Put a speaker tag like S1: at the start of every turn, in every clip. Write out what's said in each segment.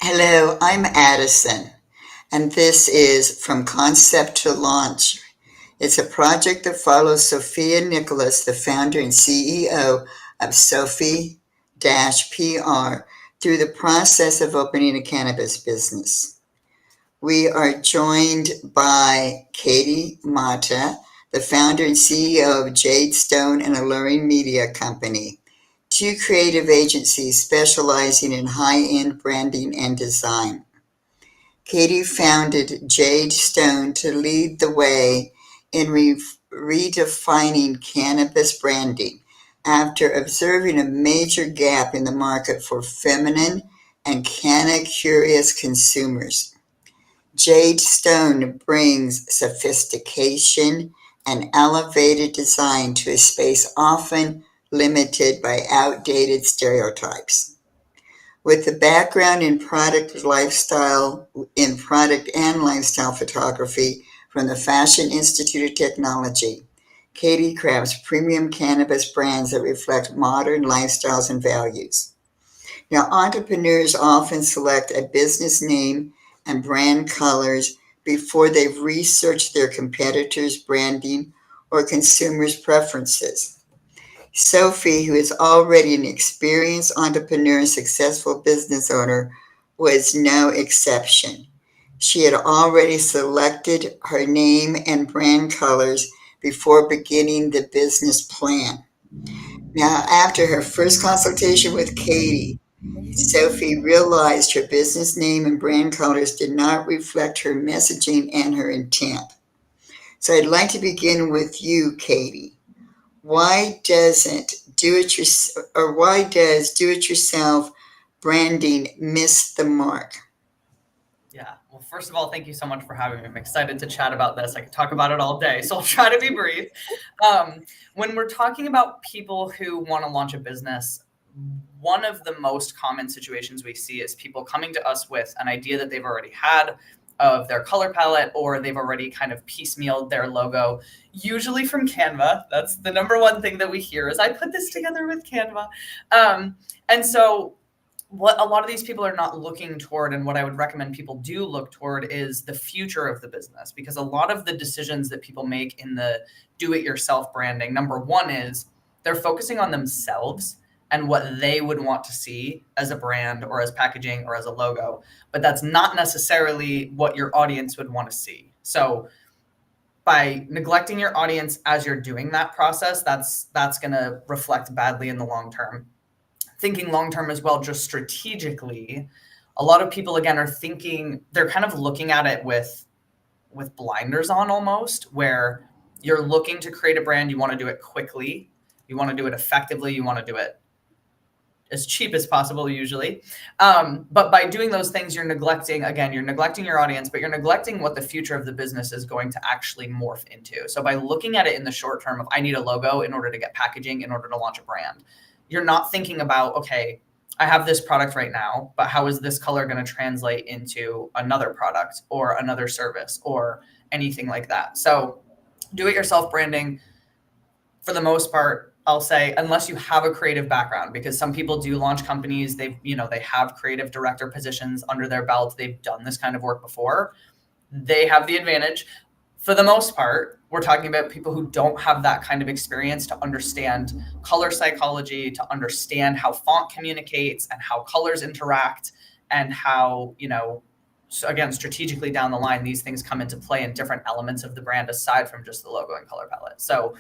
S1: Hello, I'm Addison, and this is From Concept to Launch. It's a project that follows Sophia Nicholas, the founder and CEO of Sophie-PR, through the process of opening a cannabis business. We are joined by Katie Mata, the founder and CEO of Jade Stone and Alluring Media Company, two creative agencies specializing in high-end branding and design. Katie founded Jade Stone to lead the way in redefining cannabis branding after observing a major gap in the market for feminine and canna-curious consumers. Jade Stone brings sophistication and elevated design to a space often limited by outdated stereotypes. With a background in product and lifestyle photography from the Fashion Institute of Technology, Katie crafts premium cannabis brands that reflect modern lifestyles and values. Now, entrepreneurs often select a business name and brand colors before they've researched their competitors' branding or consumers' preferences. Sophie, who is already an experienced entrepreneur and successful business owner, was no exception. She had already selected her name and brand colors before beginning the business plan. Now, after her first consultation with Katie, Sophie realized her business name and brand colors did not reflect her messaging and her intent. So I'd like to begin with you, Katie. Why doesn't do it or why does do it yourself branding miss the mark?
S2: Yeah. Well, first of all, thank you so much for having me. I'm excited to chat about this. I could talk about it all day, so I'll try to be brief. When we're talking about people who want to launch a business, one of the most common situations we see is people coming to us with an idea that they've already had of their color palette, or they've already kind of piecemealed their logo, usually from Canva. That's the number one thing that we hear is, I put this together with Canva. And so what a lot of these people are not looking toward, and what I would recommend people do look toward, is the future of the business. Because a lot of the decisions that people make in the do-it-yourself branding, number one is they're focusing on themselves and what they would want to see as a brand or as packaging or as a logo. But that's not necessarily what your audience would want to see. So by neglecting your audience as you're doing that process, that's going to reflect badly in the long term. Thinking long term as well, just strategically, a lot of people again are thinking, they're kind of looking at it with blinders on almost, where you're looking to create a brand, you want to do it quickly, you want to do it effectively, you want to do it as cheap as possible usually. But by doing those things, you're neglecting your audience, but you're neglecting what the future of the business is going to actually morph into. So by looking at it in the short term of, I need a logo in order to get packaging, in order to launch a brand, you're not thinking about, okay, I have this product right now, but how is this color going to translate into another product or another service or anything like that? So do-it-yourself branding, for the most part, I'll say, unless you have a creative background, because some people do launch companies, they have creative director positions under their belt, they've done this kind of work before, they have the advantage. For the most part, we're talking about people who don't have that kind of experience to understand color psychology, to understand how font communicates and how colors interact, and how, so again, strategically down the line, these things come into play in different elements of the brand aside from just the logo and color palette. So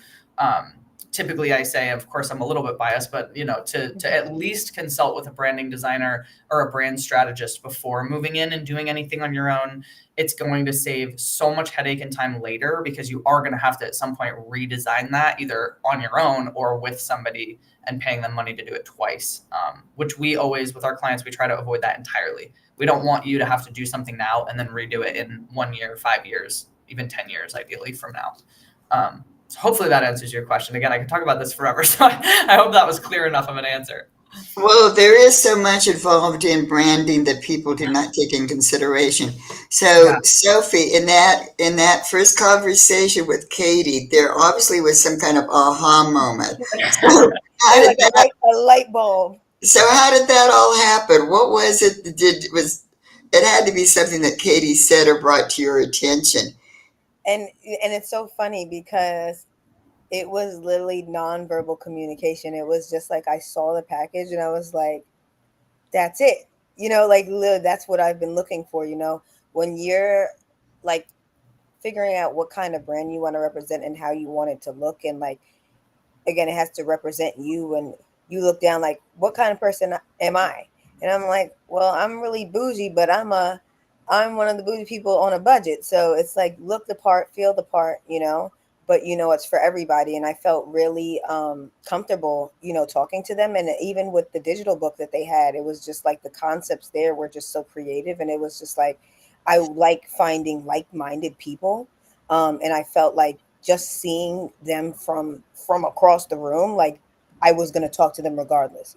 S2: typically I say, of course, I'm a little bit biased, but to at least consult with a branding designer or a brand strategist before moving in and doing anything on your own. It's going to save so much headache and time later, because you are going to have to at some point redesign that either on your own or with somebody and paying them money to do it twice, which we always, with our clients, we try to avoid that entirely. We don't want you to have to do something now and then redo it in 1 year, 5 years, even 10 years, ideally from now. So hopefully that answers your question. Again, I could talk about this forever, so I hope that was clear enough of an answer.
S1: Well, there is so much involved in branding that people do not take in consideration. So, Sophie, in that first conversation with Katie, there obviously was some kind of aha moment. So how did
S3: Like a light bulb.
S1: how did that all happen? What was it? it had to be something that Katie said or brought to your attention.
S3: And it's so funny because it was literally nonverbal communication. It was just like I saw the package and I was like, that's it. Like literally, that's what I've been looking for. When you're like figuring out what kind of brand you want to represent and how you want it to look, and like again, it has to represent you. And you look down like, what kind of person am I? And I'm like, well, I'm really bougie, but I'm one of the bougie people on a budget. So it's like, look the part, feel the part, but it's for everybody. And I felt really comfortable, talking to them. And even with the digital book that they had, it was just like the concepts there were just so creative. And it was just like, I like finding like-minded people. And I felt like just seeing them from across the room, like I was going to talk to them regardless,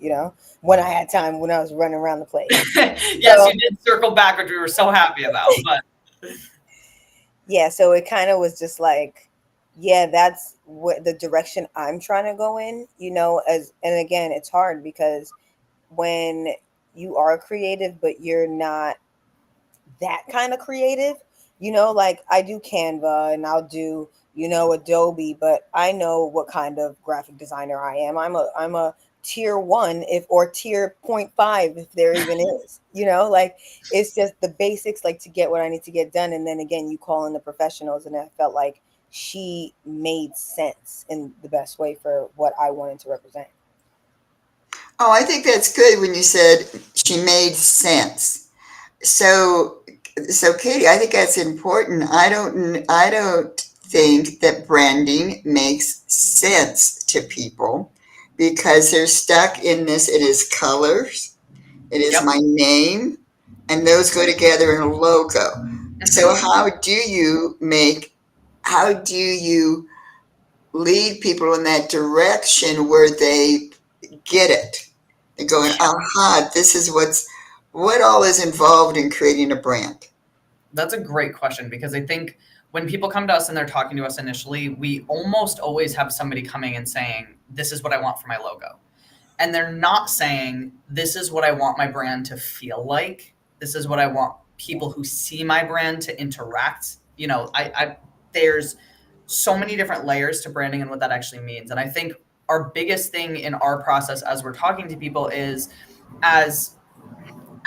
S3: when I had time, when I was running around the place.
S2: Yes,
S3: So,
S2: you did circle back, which we were so happy about. But
S3: yeah, so it kind of was just like, yeah, that's what the direction I'm trying to go in, and again, it's hard because when you are creative, but you're not that kind of creative. Like I do Canva and I'll do, Adobe, but I know what kind of graphic designer I am. I'm a tier one, if or tier point five, if there even is. Like it's just the basics, like to get what I need to get done. And then again, you call in the professionals, and I felt like she made sense in the best way for what I wanted to represent.
S1: Oh, I think that's good when you said she made sense. So, so Katie, I think that's important. I don't think that branding makes sense to people because they're stuck in this. It is colors, it is
S2: yep.
S1: my name, and those go together in a logo. So
S2: Mhm.
S1: how do you lead people in that direction where they get it? They're going, aha, this is what all is involved in creating a brand.
S2: That's a great question because I think when people come to us and they're talking to us initially, we almost always have somebody coming and saying, "This is what I want for my logo." And they're not saying, "This is what I want my brand to feel like. This is what I want people who see my brand to interact." There's so many different layers to branding and what that actually means. And I think our biggest thing in our process as we're talking to people is as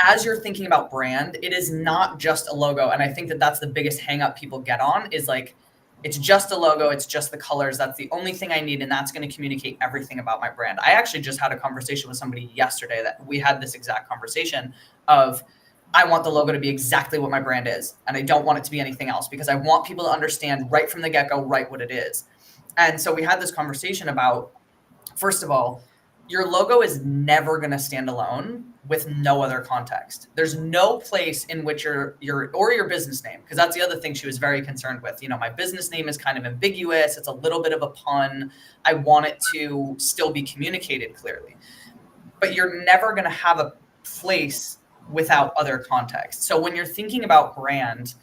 S2: as you're thinking about brand, it is not just a logo. And I think that that's the biggest hang up people get on is like, it's just a logo. It's just the colors. That's the only thing I need. And that's going to communicate everything about my brand. I actually just had a conversation with somebody yesterday that we had this exact conversation of, I want the logo to be exactly what my brand is. And I don't want it to be anything else because I want people to understand right from the get go, right what it is. And so we had this conversation about, first of all, your logo is never going to stand alone with no other context. There's no place in which your business name, because that's the other thing she was very concerned with. My business name is kind of ambiguous. It's a little bit of a pun. I want it to still be communicated clearly. But you're never going to have a place without other context. So when you're thinking about brand,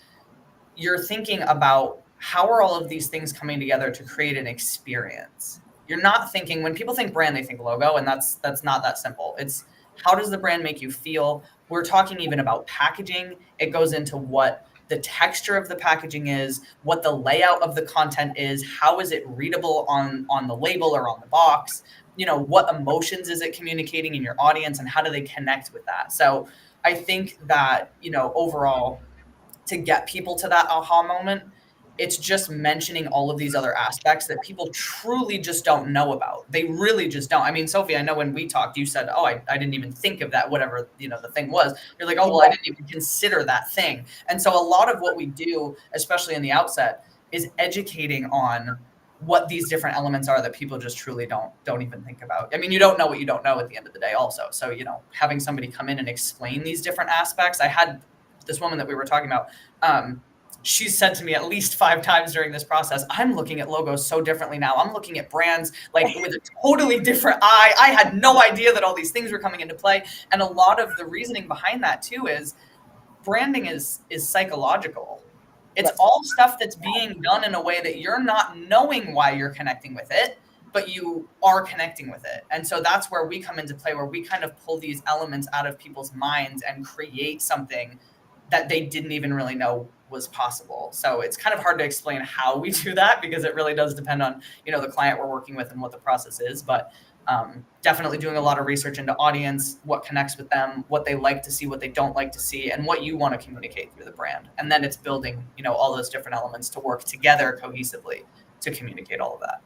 S2: you're thinking about how are all of these things coming together to create an experience. You're not thinking, when people think brand, they think logo, and that's not that simple. It's how does the brand make you feel? We're talking even about packaging. It goes into what the texture of the packaging is, what the layout of the content is, how is it readable on the label or on the box? What emotions is it communicating in your audience, and how do they connect with that? So I think that, overall, to get people to that aha moment, it's just mentioning all of these other aspects that people truly just don't know about. They really just don't. I mean, Sophie, I know when we talked, you said, "Oh, I didn't even think of that, whatever, the thing was." You're like, "Oh, well, I
S3: Yeah.
S2: didn't even consider that thing." And so a lot of what we do, especially in the outset, is educating on what these different elements are that people just truly don't even think about. I mean, you don't know what you don't know at the end of the day also. So, having somebody come in and explain these different aspects. I had this woman that we were talking about, she said to me at least 5 times during this process, "I'm looking at logos so differently now. I'm looking at brands like with a totally different eye. I had no idea that all these things were coming into play." And a lot of the reasoning behind that too is branding is psychological. It's
S3: Right.
S2: all stuff that's being done in a way that you're not knowing why you're connecting with it, but you are connecting with it. And so that's where we come into play, where we kind of pull these elements out of people's minds and create something that they didn't even really know was possible. So it's kind of hard to explain how we do that because it really does depend on, the client we're working with and what the process is. But definitely doing a lot of research into audience, what connects with them, what they like to see, what they don't like to see, and what you want to communicate through the brand. And then it's building, all those different elements to work together cohesively to communicate all of that.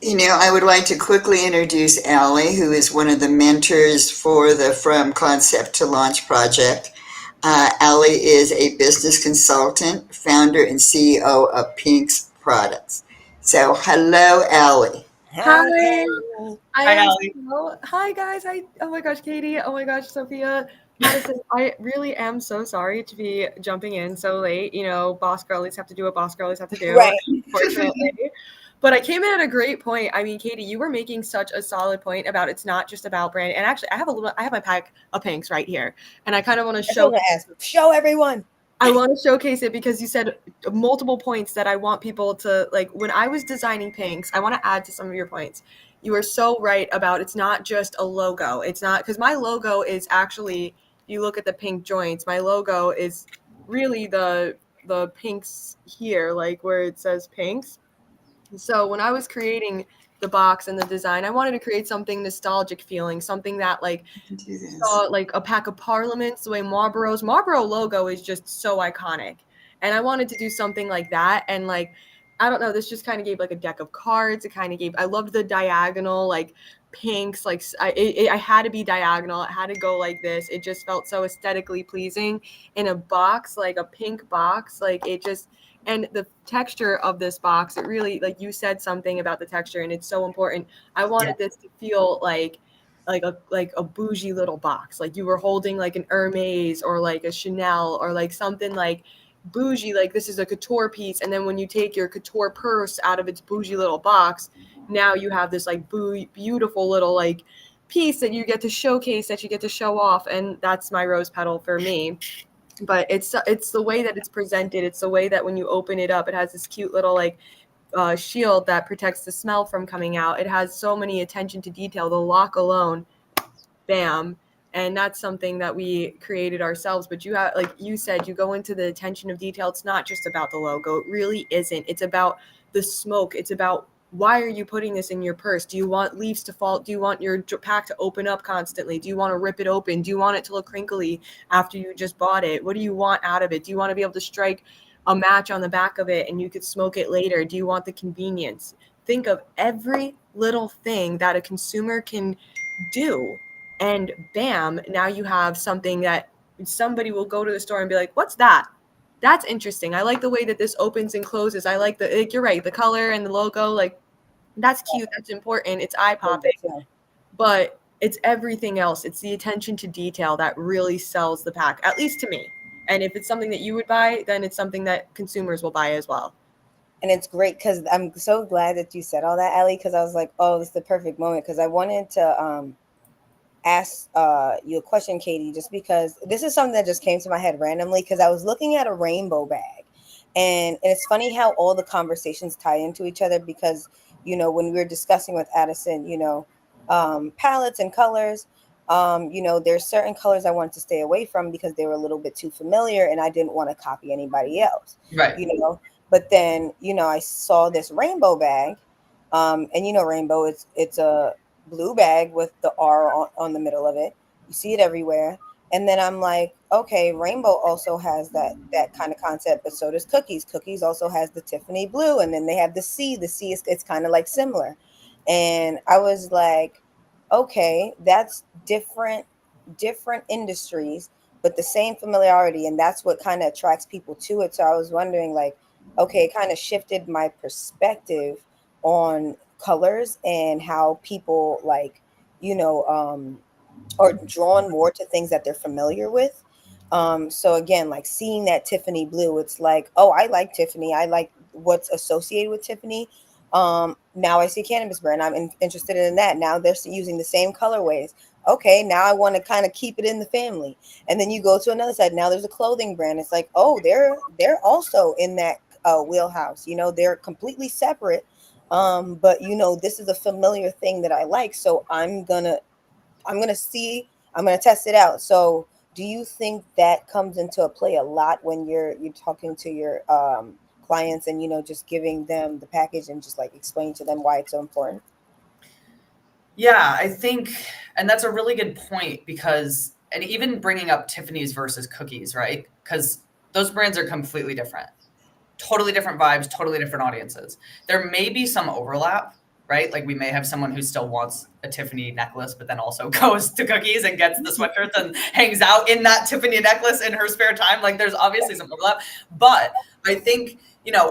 S1: I would like to quickly introduce Allie, who is one of the mentors for the From Concept to Launch project. Allie is a business consultant, founder and CEO of Pink's Products. So, hello, Allie.
S3: Hi.
S2: Hi, Allie.
S4: Hi guys. Oh my gosh, Katie. Oh my gosh, Sophia. Madison, I really am so sorry to be jumping in so late. Boss girlies have to do what boss girlies have to do,
S3: Right.
S4: unfortunately. But I came in at a great point. I mean, Katie, you were making such a solid point about it's not just about brand. And actually, I have my pack of Pinks right here, and I kind of want to
S3: show everyone.
S4: I want to showcase it because you said multiple points that I want people to like. When I was designing Pinks, I want to add to some of your points. You are so right about it's not just a logo. It's not, because my logo is actually, if you look at the pink joints, my logo is really the pinks here, like where it says Pinks. So when I was creating the box and the design, I wanted to create something nostalgic feeling, something that like saw like a pack of Parliaments, the way Marlboro logo is just so iconic. And I wanted to do something like that. And like, I don't know, this just kind of gave like a deck of cards. It kind of gave, I loved the diagonal, like pinks, like I had to be diagonal. It had to go like this. It just felt so aesthetically pleasing in a box, like a pink box. Like it just, and the texture of this box, it really, like you said something about the texture and it's so important. I wanted this to feel like a bougie little box, like you were holding like an Hermes or like a Chanel or like something like bougie, like this is a couture piece, and then when you take your couture purse out of its bougie little box, now you have this like beautiful little like piece that you get to showcase, that you get to show off. And that's my rose petal for me. But it's the way that it's presented. It's the way that when you open it up, it has this cute little like shield that protects the smell from coming out. It has so many attention to detail. The lock alone, bam. And that's something that we created ourselves. But you have, like you said, you go into the attention of detail. It's not just about the logo. It really isn't. It's about the smoke. It's about, why are you putting this in your purse? Do you want leaves to fall? Do you want your pack to open up constantly? Do you want to rip it open? Do you want it to look crinkly after you just bought it? What do you want out of it? Do you want to be able to strike a match on the back of it and you could smoke it later? Do you want the convenience? Think of every little thing that a consumer can do, and bam, now you have something that somebody will go to the store and be like, what's that? That's interesting. I like the way that this opens and closes. I like like, you're right, the color and the logo, like that's cute, that's important, it's eye-popping. But it's everything else. It's the attention to detail that really sells the pack, at least to me. And if it's something that you would buy, then it's something that consumers will buy as well.
S3: And it's great because I'm so glad that you said all that, Allie, because I was like, oh, this is the perfect moment, because I wanted to ask you a question, Katie, just because this is something that just came to my head randomly, because I was looking at a rainbow bag. And it's funny how all the conversations tie into each other, because, when we were discussing with Addison, palettes and colors, there's certain colors I wanted to stay away from because they were a little bit too familiar and I didn't want to copy anybody else.
S2: Right.
S3: But then, I saw this rainbow bag, and rainbow, it's a blue bag with the R on the middle of it. You see it everywhere. And then I'm like, okay, rainbow also has that kind of concept, but so does cookies. Cookies also has the Tiffany blue, and then they have the C. The C it's kind of like similar. And I was like, okay, that's different industries, but the same familiarity, and that's what kind of attracts people to it. So I was wondering, like, okay, it kind of shifted my perspective on colors and how people like, are drawn more to things that they're familiar with. So again, like seeing that Tiffany blue, it's like, oh, I like Tiffany. I like what's associated with Tiffany. Now I see Cannabis brand. I'm interested in that. Now they're using the same colorways. Okay, now I want to kind of keep it in the family. And then you go to another side. Now there's a clothing brand. It's like, oh, they're also in that wheelhouse. They're completely separate. But this is a familiar thing that I like. So I'm gonna test it out. So do you think that comes into a play a lot when you're talking to your clients and just giving them the package and just like explaining to them why it's so important?
S2: Yeah, I think, and that's a really good point because, and even bringing up Tiffany's versus cookies, right? Because those brands are completely different, totally different vibes, totally different audiences. There may be some overlap, right? Like we may have someone who still wants a Tiffany necklace, but then also goes to cookies and gets the sweatshirts and hangs out in that Tiffany necklace in her spare time. Like there's obviously some overlap, but I think,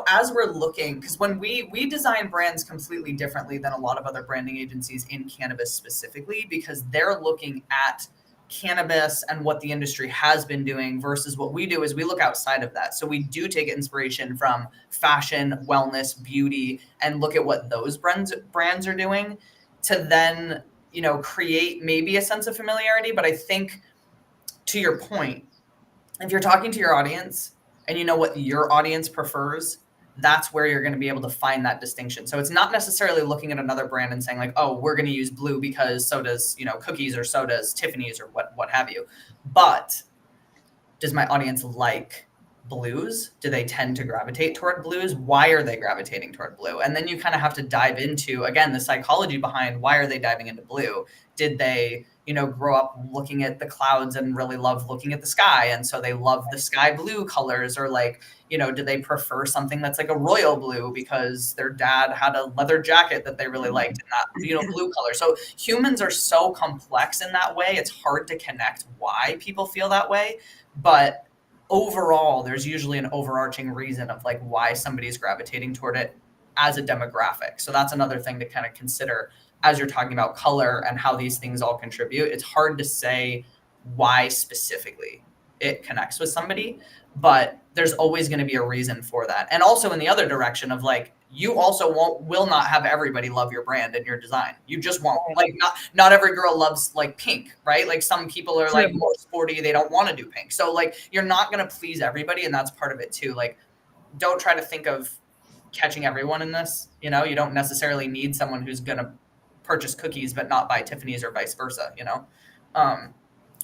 S2: as we're looking, because when we design brands completely differently than a lot of other branding agencies in cannabis specifically, because they're looking at cannabis and what the industry has been doing versus what we do is we look outside of that. So we do take inspiration from fashion, wellness, beauty, and look at what those brands are doing to then, create maybe a sense of familiarity. But I think to your point, if you're talking to your audience and you know what your audience prefers, that's where you're going to be able to find that distinction. So it's not necessarily looking at another brand and saying like, oh, we're going to use blue because so does, cookies, or so does Tiffany's, or what have you. But does my audience like blues? Do they tend to gravitate toward blues? Why are they gravitating toward blue? And then you kind of have to dive into, again, the psychology behind why are they diving into blue? Did they, grow up looking at the clouds and really love looking at the sky, and so they love the sky blue colors? Or like, do they prefer something that's like a royal blue because their dad had a leather jacket that they really liked in that, blue color? So humans are so complex in that way. It's hard to connect why people feel that way. But overall, there's usually an overarching reason of like why somebody's gravitating toward it as a demographic. So that's another thing to kind of consider as you're talking about color and how these things all contribute. It's hard to say why specifically it connects with somebody, but there's always going to be a reason for that. And also in the other direction of like, you also will not have everybody love your brand and your design. You just won't. Like not every girl loves like pink, right? Like some people are like more sporty, they don't want to do pink. So like you're not going to please everybody, and that's part of it too. Like don't try to think of catching everyone in this. You don't necessarily need someone who's going to purchase cookies but not buy Tiffany's, or vice versa,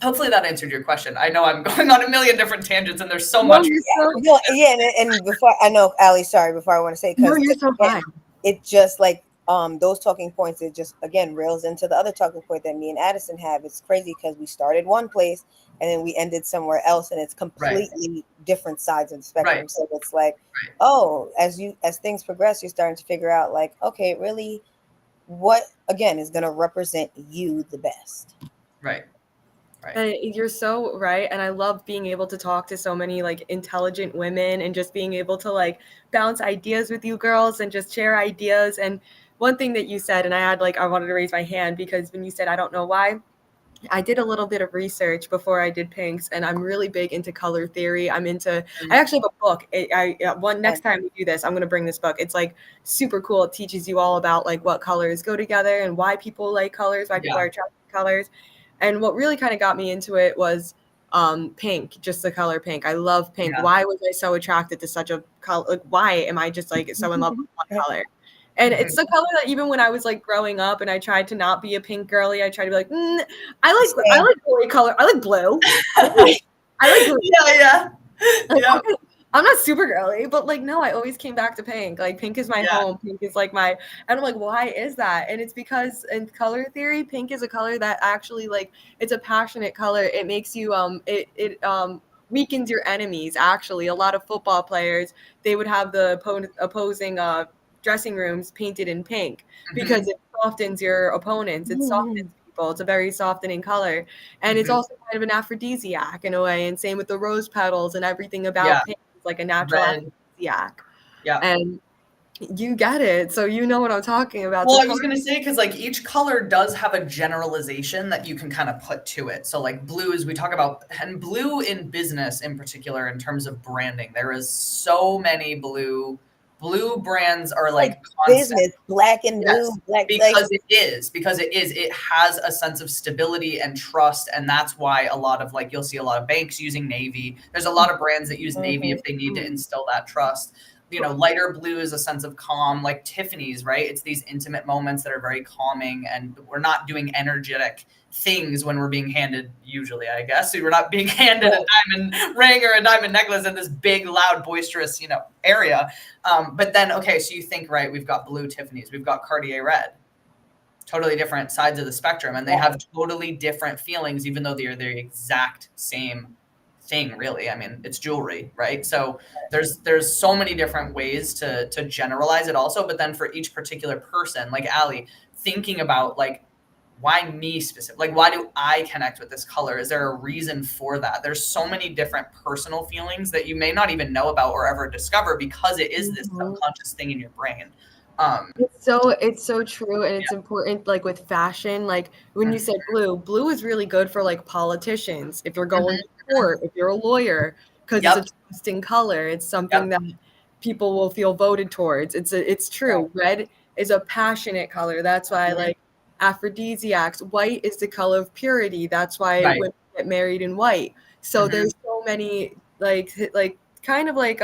S2: Hopefully that answered your question. I know I'm going on a million different tangents and there's so much.
S3: And before I know, Ali, sorry, before I want to say,
S4: No, you're so fine.
S3: It just like those talking points, it just again rails into the other talking point that me and Addison have. It's crazy because we started one place and then we ended somewhere else, and it's completely different sides of the spectrum. Right. So it's like, oh, as things progress, you're starting to figure out like, okay, really, what again is going to represent you the best.
S2: Right.
S4: And you're so right. And I love being able to talk to so many like intelligent women and just being able to like bounce ideas with you girls and just share ideas. And one thing that you said, and I wanted to raise my hand because when you said, I don't know why, I did a little bit of research before I did pinks, and I'm really big into color theory. I actually have a book. Next time we do this, I'm going to bring this book. It's like super cool. It teaches you all about like what colors go together and why people like colors, why people are attracted to colors. And what really kind of got me into it was pink, just the color pink. I love pink. Yeah. Why was I so attracted to such a color? Like, why am I just like so in love with one color? And it's the color that even when I was like growing up and I tried to not be a pink girly, I tried to be like, I like gray color. I like blue. I like blue.
S2: Yeah.
S4: I'm not super girly, but like, no, I always came back to pink. Like pink is my home. Pink is like and I'm like, why is that? And it's because in color theory, pink is a color that actually like, it's a passionate color. It makes you, it weakens your enemies. Actually, a lot of football players, they would have the opposing dressing rooms painted in pink because it softens your opponents. It softens people. It's a very softening color. And it's also kind of an aphrodisiac in a way. And same with the rose petals and everything about pink. Like a natural aphrodisiac.
S2: Yeah.
S4: And you get it. So you know what I'm talking about.
S2: Well,
S4: so
S2: I was going to say, because like each color does have a generalization that you can kind of put to it. So like blue, as we talk about, and blue in business in particular, in terms of branding, there is so many blue brands are like
S3: business, black and blue, black,
S2: because it has a sense of stability and trust. And that's why a lot of like, you'll see a lot of banks using navy. There's a lot of brands that use navy if they need to instill that trust. lighter blue is a sense of calm, like Tiffany's, right? It's these intimate moments that are very calming, and we're not doing energetic things when we're being handed, usually, I guess. So we're not being handed a diamond ring or a diamond necklace in this big, loud, boisterous, area. But then, okay, so you think, right, we've got blue Tiffany's, we've got Cartier red. Totally different sides of the spectrum, and they have totally different feelings, even though they are the exact same thing, really. I mean, it's jewelry, right? So there's so many different ways to generalize it also, but then for each particular person, like Allie, thinking about like, why me specific? Like, why do I connect with this color? Is there a reason for that? There's so many different personal feelings that you may not even know about or ever discover because it is this subconscious thing in your brain.
S4: It's so true, and it's important, like with fashion, like when you said blue is really good for like politicians, if you're going to court, if you're a lawyer, because it's a trusting color. It's something that people will feel voted towards. It's true. Red is a passionate color. That's why like aphrodisiacs. White is the color of purity. That's why women get married in white. So there's so many like kind of like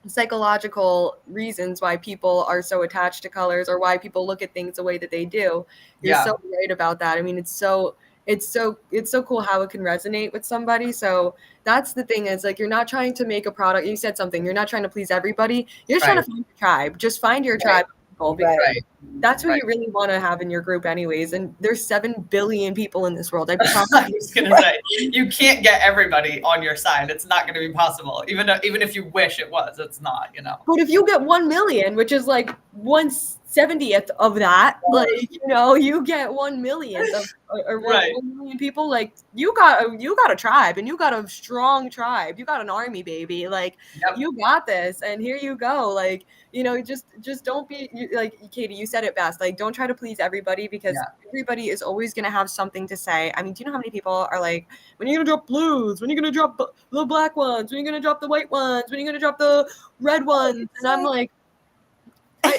S4: psychological reasons why people are so attached to colors, or why people look at things the way that they do. You're so right about that. I mean, it's so cool how it can resonate with somebody. So that's the thing, is like, you're not trying to make a product. You said something, you're not trying to please everybody. You're just trying to find your tribe. Just find your tribe of people, because that's what you really want to have in your group anyways. And there's 7 billion people in this world. I
S2: was gonna say, you can't get everybody on your side. It's not going to be possible. Even if you wish it was, it's not,
S4: But if you get 1 million, which is like 1/70th of that, like, you get 1 millionth of, or 1 million people, like you got a tribe, and you got a strong tribe. You got an army, baby. Like you got this, and here you go. Like, just don't be like, Katie, you said it best. Like, don't try to please everybody, because everybody is always going to have something to say. I mean, do you know how many people are like, when are you going to drop blues? When are you going to drop the black ones? When are you going to drop the white ones? When are you going to drop the red ones? And I'm like,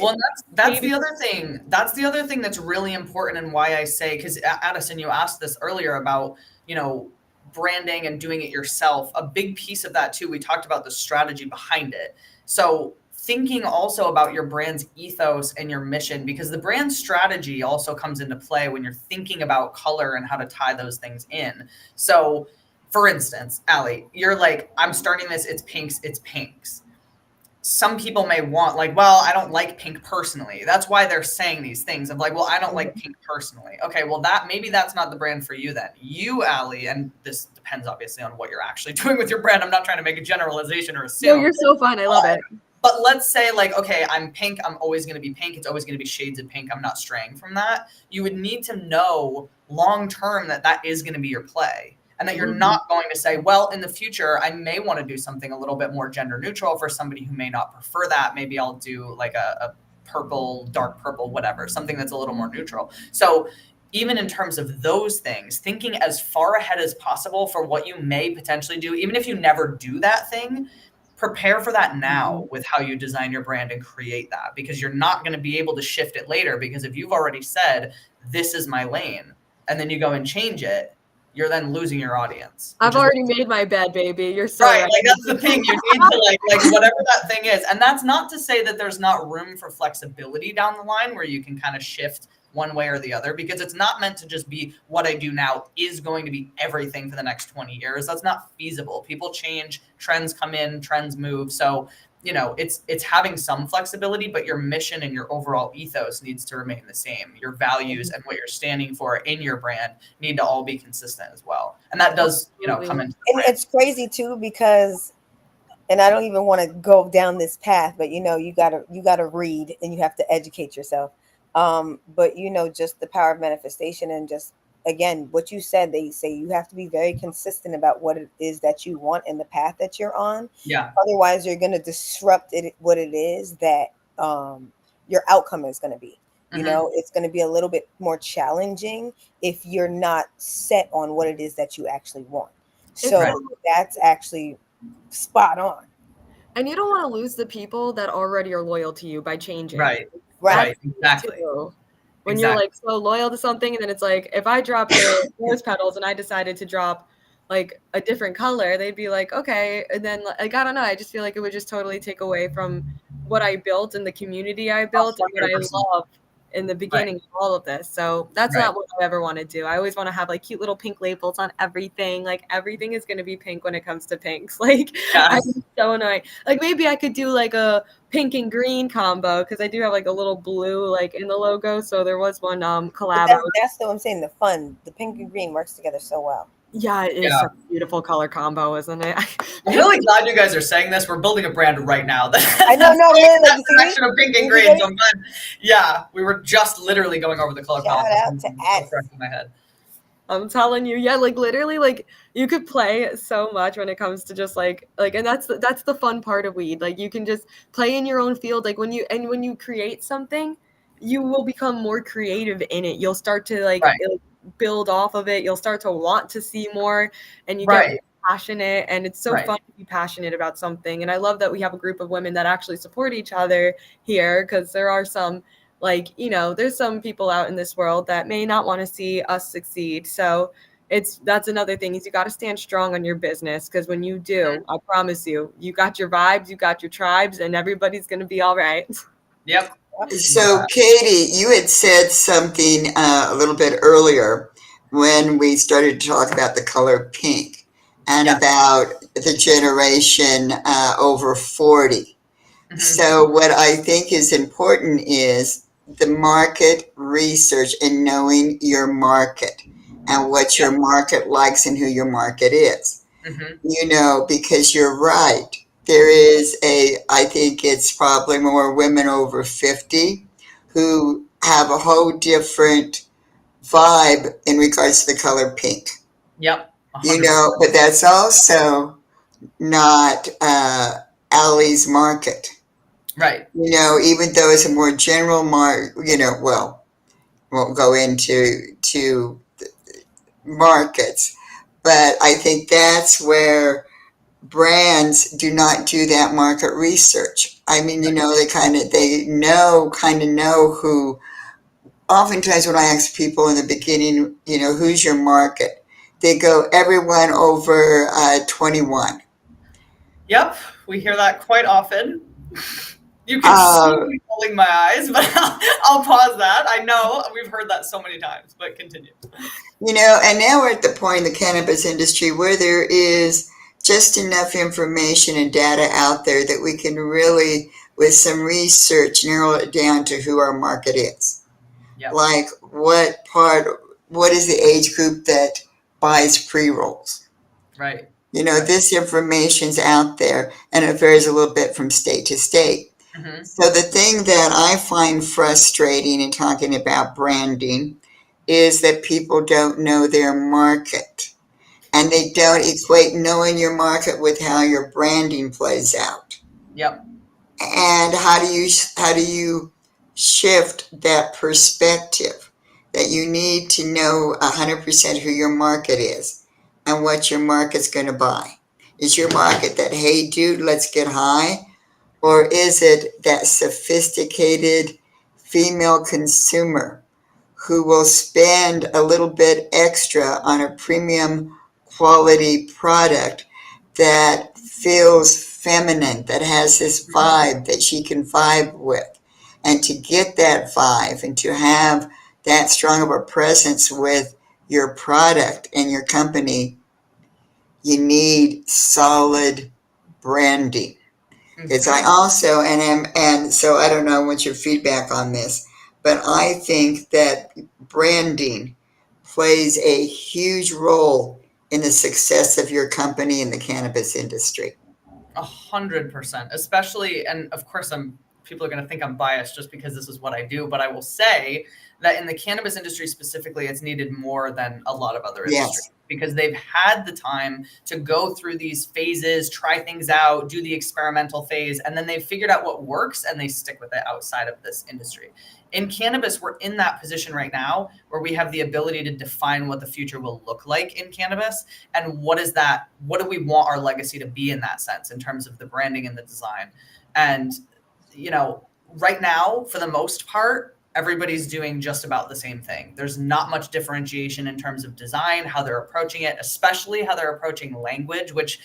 S2: well, that's the other thing. That's the other thing that's really important, and why I say, because Addison, you asked this earlier about, branding and doing it yourself. A big piece of that too, we talked about the strategy behind it. So thinking also about your brand's ethos and your mission, because the brand strategy also comes into play when you're thinking about color and how to tie those things in. So for instance, Allie, you're like, I'm starting this, it's pinks. Some people may want, like, well, I don't like pink personally. That's why they're saying these things of like, well, I don't like pink personally. Okay, well, maybe that's not the brand for you then. You, Allie, and this depends obviously on what you're actually doing with your brand. I'm not trying to make a generalization or assume.
S4: No, you're so fun. I love it.
S2: But let's say, like, okay, I'm pink. I'm always going to be pink. It's always going to be shades of pink. I'm not straying from that. You would need to know long term that is going to be your play. And that you're not going to say, well, in the future, I may want to do something a little bit more gender neutral for somebody who may not prefer that. Maybe I'll do like a purple, dark purple, whatever, something that's a little more neutral. So even in terms of those things, thinking as far ahead as possible for what you may potentially do, even if you never do that thing, prepare for that now with how you design your brand and create that, because you're not going to be able to shift it later. Because if you've already said, this is my lane, and then you go and change it, you're then losing your audience.
S4: I've already made my bed, baby. You're so right.
S2: Like, that's the thing. You need to like whatever that thing is. And that's not to say that there's not room for flexibility down the line where you can kind of shift one way or the other, because it's not meant to just be what I do now is going to be everything for the next 20 years. That's not feasible. People change, trends come in, trends move. So, it's having some flexibility, but your mission and your overall ethos needs to remain the same. Your values and what you're standing for in your brand need to all be consistent as well. And that does, come into
S3: and it's crazy too, because, and I don't even want to go down this path, but you gotta read, and you have to educate yourself. But just the power of manifestation, and just, again, what you said, they say you have to be very consistent about what it is that you want and the path that you're on.
S2: Yeah.
S3: Otherwise, you're going to disrupt what it is that your outcome is going to be. It's going to be a little bit more challenging if you're not set on what it is that you actually want. So that's actually spot on.
S4: And you don't want to lose the people that already are loyal to you by changing.
S2: Right. Exactly.
S4: When you're like so loyal to something, and then it's like, if I drop the rose petals and I decided to drop like a different color, they'd be like, okay. And then like, I don't know, I just feel like it would just totally take away from what I built and the community I built and what I
S2: 100%.
S4: love in the beginning of all of this. So that's not what I ever want to do. I always want to have like cute little pink labels on everything. Like everything is going to be pink when it comes to pinks. Like I'm so annoying. Like maybe I could do like a pink and green combo because I do have like a little blue like in the logo. So there was one collab.
S3: That's what I'm saying. The pink and green works together so well.
S4: Yeah, it is a beautiful color combo, isn't it?
S2: I'm really glad you guys are saying this. We're building a brand right now.
S3: I know, no, really, like
S2: connection of pink and green. So yeah, we were just literally going over the color palette.
S3: Shout out to Addis.
S2: In my head.
S4: I'm telling you, yeah, like literally, like you could play so much when it comes to just like, and that's the fun part of weed. Like you can just play in your own field. Like when you create something, you will become more creative in it. You'll start to like build off of it. You'll start to want to see more, and you get passionate. And it's so fun to be passionate about something. And I love that we have a group of women that actually support each other here, because there are some. Like, you know, there's some people out in this world that may not want to see us succeed. So that's another thing is you got to stand strong on your business, because when you do, I promise you, you got your vibes, you got your tribes, and everybody's going to be all right.
S2: Yep.
S1: So, Katie, you had said something a little bit earlier when we started to talk about the color pink and about the generation over 40. So what I think is important is the market research and knowing your market and what your market likes and who your market is. You know, because you're right. There is I think it's probably more women over 50 who have a whole different vibe in regards to the color pink.
S2: Yep. 100%.
S1: You know, but that's also not Allie's market.
S2: Right.
S1: You know, even though it's a more general you know, well, won't go into markets, but I think that's where brands do not do that market research. I mean, you know, they kind of know who. Oftentimes, when I ask people in the beginning, you know, who's your market, they go everyone over 21.
S2: Yep, we hear that quite often. You can see me rolling my eyes, but I'll pause that. I know we've heard that so many times, but continue.
S1: You know, and now we're at the point in the cannabis industry where there is just enough information and data out there that we can really, with some research, narrow it down to who our market is. Yep. Like what is the age group that buys pre-rolls?
S2: Right.
S1: You know, this information's out there, and it varies a little bit from state to state. So the thing that I find frustrating in talking about branding is that people don't know their market, and they don't equate knowing your market with how your branding plays out.
S2: Yep.
S1: And how do you shift that perspective that you need to know 100% who your market is and what your market's going to buy? Is your market that, hey, dude, let's get high? Or is it that sophisticated female consumer who will spend a little bit extra on a premium quality product that feels feminine, that has this vibe that she can vibe with? And to get that vibe and to have that strong of a presence with your product and your company, you need solid branding. Because I also, and so I don't know what's your feedback on this, but I think that branding plays a huge role in the success of your company in the cannabis industry.
S2: 100%, especially, and of course people are going to think I'm biased just because this is what I do, but I will say that in the cannabis industry specifically, it's needed more than a lot of other industries. Because they've had the time to go through these phases, try things out, do the experimental phase, and then they've figured out what works and they stick with it outside of this industry. In cannabis, we're in that position right now where we have the ability to define what the future will look like in cannabis. And what do we want our legacy to be in that sense in terms of the branding and the design? And, you know, right now, for the most part, everybody's doing just about the same thing. There's not much differentiation in terms of design, how they're approaching it, especially how they're approaching language, which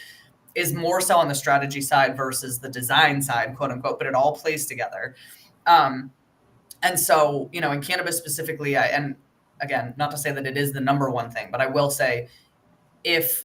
S2: is more so on the strategy side versus the design side, quote unquote, but it all plays together. And so, you know, in cannabis specifically, and again, not to say that it is the number one thing, but I will say if